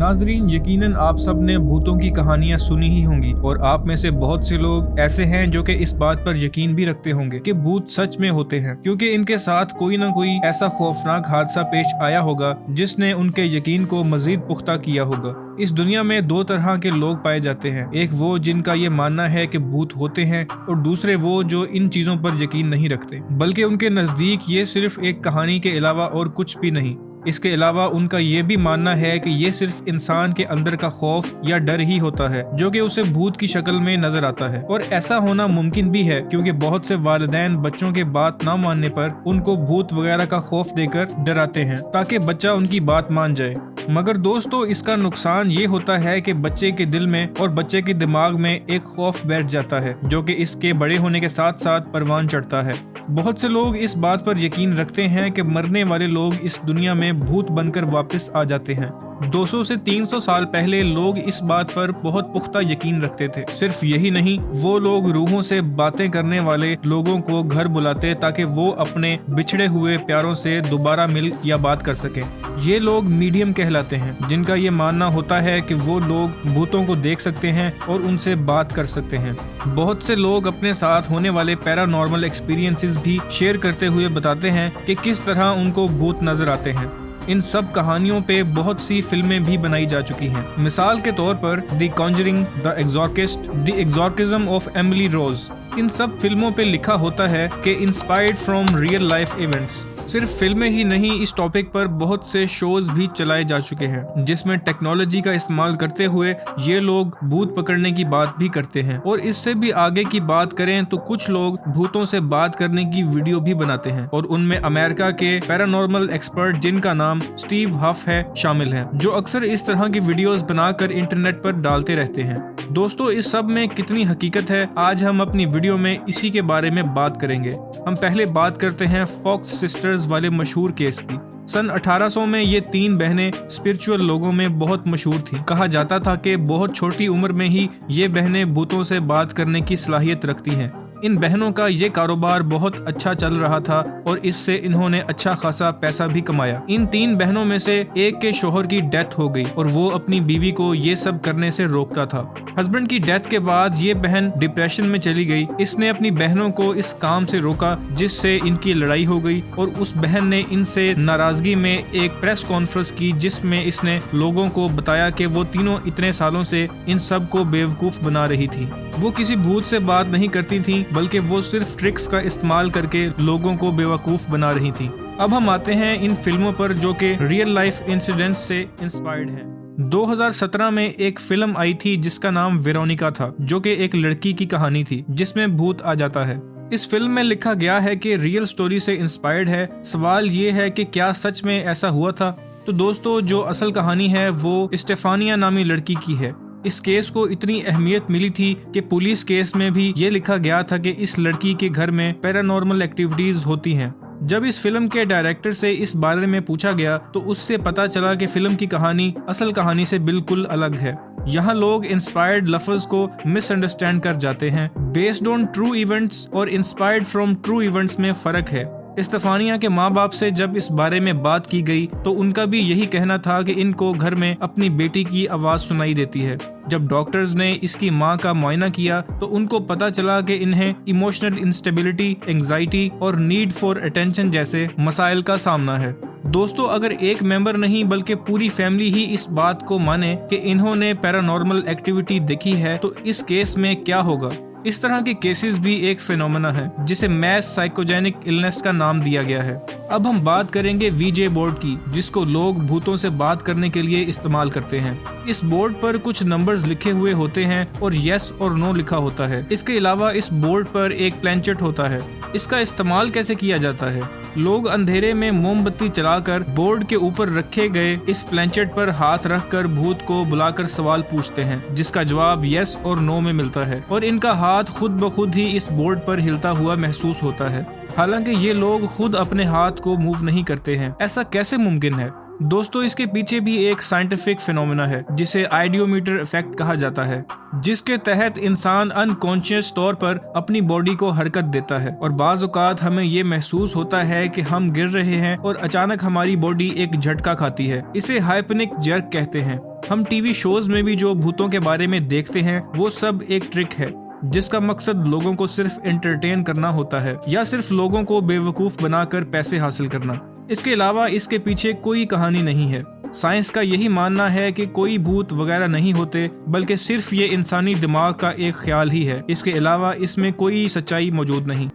नाजरीन, यकीनन आप सब ने भूतों की कहानियां सुनी ही होंगी और आप में से बहुत से लोग ऐसे हैं जो कि इस बात पर यकीन भी रखते होंगे कि भूत सच में होते हैं, क्योंकि इनके साथ कोई न कोई ऐसा खौफनाक हादसा पेश आया होगा जिसने उनके यकीन को मजीद पुख्ता किया होगा। इस दुनिया में दो तरह के लोग पाए जाते हैं, एक वो जिनका ये मानना है कि भूत होते हैं और दूसरे वो जो इन चीजों पर यकीन नहीं रखते, बल्कि उनके नजदीक ये सिर्फ एक कहानी के अलावा और कुछ भी नहीं। इसके अलावा उनका ये भी मानना है कि ये सिर्फ इंसान के अंदर का खौफ या डर ही होता है जो कि उसे भूत की शक्ल में नजर आता है। और ऐसा होना मुमकिन भी है क्योंकि बहुत से वालिदैन बच्चों के बात ना मानने पर उनको भूत वगैरह का खौफ देकर डराते हैं ताकि बच्चा उनकी बात मान जाए। मगर दोस्तों, इसका नुकसान ये होता है कि बच्चे के दिल में और बच्चे के दिमाग में एक खौफ बैठ जाता है जो कि इसके बड़े होने के साथ साथ परवान चढ़ता है। बहुत से लोग इस बात पर यकीन रखते हैं कि मरने वाले लोग इस दुनिया में भूत बनकर वापस आ जाते हैं। 200 से 300 साल पहले लोग इस बात पर बहुत पुख्ता यकीन रखते थे। सिर्फ यही नहीं, वो लोग रूहों से बातें करने वाले लोगों को घर बुलाते ताकि वो अपने बिछड़े हुए प्यारों से दोबारा मिल या बात कर सकें। ये लोग मीडियम कहलाते हैं, जिनका ये मानना होता है कि वो लोग भूतों को देख सकते हैं और उनसे बात कर सकते हैं। बहुत से लोग अपने साथ होने वाले पैरानॉर्मल एक्सपीरियंसेस भी शेयर करते हुए बताते हैं कि किस तरह उनको भूत नजर आते हैं। इन सब कहानियों पे बहुत सी फिल्में भी बनाई जा चुकी हैं। मिसाल के तौर पर the conjuring, the exorcist, the exorcism of Emily Rose. इन सब फिल्मों पे लिखा होता है कि inspired from real life events. सिर्फ फिल्में ही नहीं, इस टॉपिक पर बहुत से शोज भी चलाए जा चुके हैं जिसमें टेक्नोलॉजी का इस्तेमाल करते हुए ये लोग भूत पकड़ने की बात भी करते हैं। और इससे भी आगे की बात करें तो कुछ लोग भूतों से बात करने की वीडियो भी बनाते हैं और उनमें अमेरिका के पैरानॉर्मल एक्सपर्ट जिनका नाम स्टीव हफ है शामिल हैं, जो अक्सर इस तरह की वीडियोस बनाकर इंटरनेट पर डालते रहते हैं। दोस्तों, इस सब में कितनी हकीकत है, आज हम अपनी वीडियो में इसी के बारे में बात करेंगे। हम पहले बात करते हैं फॉक्स सिस्टर्स वाले मशहूर केस की। सन 1800 में ये 3 बहनें स्पिरिचुअल लोगों में बहुत मशहूर थीं। कहा जाता था कि बहुत छोटी उम्र में ही ये बहनें भूतों से बात करने की सलाहियत रखती हैं। इन बहनों का ये कारोबार बहुत अच्छा चल रहा था और इससे इन्होंने अच्छा खासा पैसा भी कमाया। इन 3 बहनों में से एक के शोहर की डेथ हो गई और वो अपनी बीवी को ये सब करने से रोकता था। हस्बैंड की डेथ के बाद ये बहन डिप्रेशन में चली गई। इसने अपनी बहनों को इस काम से रोका जिससे इनकी लड़ाई हो गई और उस बहन ने इनसे नाराजगी में एक प्रेस कॉन्फ्रेंस की जिसमें इसने लोगों को बताया कि वो तीनों इतने सालों से इन सब को बेवकूफ बना रही थी। वो किसी भूत से बात नहीं करती थी, बल्कि वो सिर्फ ट्रिक्स का इस्तेमाल करके लोगों को बेवकूफ बना रही थी। अब हम आते हैं इन फिल्मों पर जो कि रियल लाइफ इंसिडेंट्स से इंस्पायर्ड हैं। 2017 में एक फिल्म आई थी जिसका नाम वेरोनिका था, जो कि एक लड़की की कहानी थी जिसमें भूत आ जाता है। इस फिल्म में लिखा गया है कि रियल स्टोरी से इंस्पायर्ड है। सवाल ये है कि क्या सच में ऐसा हुआ था? तो दोस्तों, जो असल कहानी है वो स्टेफानिया नामी लड़की की है। इस केस को इतनी अहमियत मिली थी कि पुलिस केस में भी ये लिखा गया था कि इस लड़की के घर में पैरानॉर्मल एक्टिविटीज होती हैं। जब इस फिल्म के डायरेक्टर से इस बारे में पूछा गया तो उससे पता चला कि फिल्म की कहानी असल कहानी से बिल्कुल अलग है। यहाँ लोग इंस्पायर्ड लफ्ज को मिसअंडरस्टैंड कर जाते हैं। बेस्ड ऑन ट्रू इवेंट्स और इंस्पायर्ड फ्रॉम ट्रू इवेंट्स में फर्क है। स्टेफानिया के माँ बाप से जब इस बारे में बात की गई तो उनका भी यही कहना था कि इनको घर में अपनी बेटी की आवाज सुनाई देती है। जब डॉक्टर्स ने इसकी माँ का मुआयना किया तो उनको पता चला कि इन्हें इमोशनल इंस्टेबिलिटी, एंजाइटी और नीड फॉर अटेंशन जैसे मसाइल का सामना है। दोस्तों, अगर एक मेंबर नहीं बल्कि पूरी फैमिली ही इस बात को माने कि इन्होंने पैरानॉर्मल एक्टिविटी देखी है तो इस केस में क्या होगा? इस तरह के केसेस भी एक फिनोमेना है जिसे मैस साइकोजेनिक इलनेस का नाम दिया गया है। अब हम बात करेंगे वीजे बोर्ड की, जिसको लोग भूतों से बात करने के लिए इस्तेमाल करते हैं। इस बोर्ड पर कुछ नंबर्स लिखे हुए होते हैं और यस और नो लिखा होता है। इसके अलावा इस बोर्ड पर एक प्लेंचेट होता है। इसका इस्तेमाल कैसे किया जाता है? लोग अंधेरे में मोमबत्ती चलाकर बोर्ड के ऊपर रखे गए इस प्लेंचेट पर हाथ रखकर भूत को बुलाकर सवाल पूछते हैं, जिसका जवाब यस और नो में मिलता है और इनका हाथ खुद ब खुद ही इस बोर्ड पर हिलता हुआ महसूस होता है। हालांकि ये लोग खुद अपने हाथ को मूव नहीं करते हैं। ऐसा कैसे मुमकिन है? दोस्तों, इसके पीछे भी एक साइंटिफिक फिनोमेना है जिसे आइडियोमीटर इफेक्ट कहा जाता है, जिसके तहत इंसान अनकॉन्शियस तौर पर अपनी बॉडी को हरकत देता है और बाज़ औक़ात हमें ये महसूस होता है कि हम गिर रहे हैं और अचानक हमारी बॉडी एक झटका खाती है। इसे हाइपनिक जर्क कहते हैं। हम टीवी शोज में भी जो भूतों के बारे में देखते हैं वो सब एक ट्रिक है जिसका मकसद लोगों को सिर्फ एंटरटेन करना होता है या सिर्फ लोगों को बेवकूफ बनाकर पैसे हासिल करना। इसके अलावा इसके पीछे कोई कहानी नहीं है। साइंस का यही मानना है कि कोई भूत वगैरह नहीं होते, बल्कि सिर्फ ये इंसानी दिमाग का एक ख्याल ही है। इसके अलावा इसमें कोई सच्चाई मौजूद नहीं।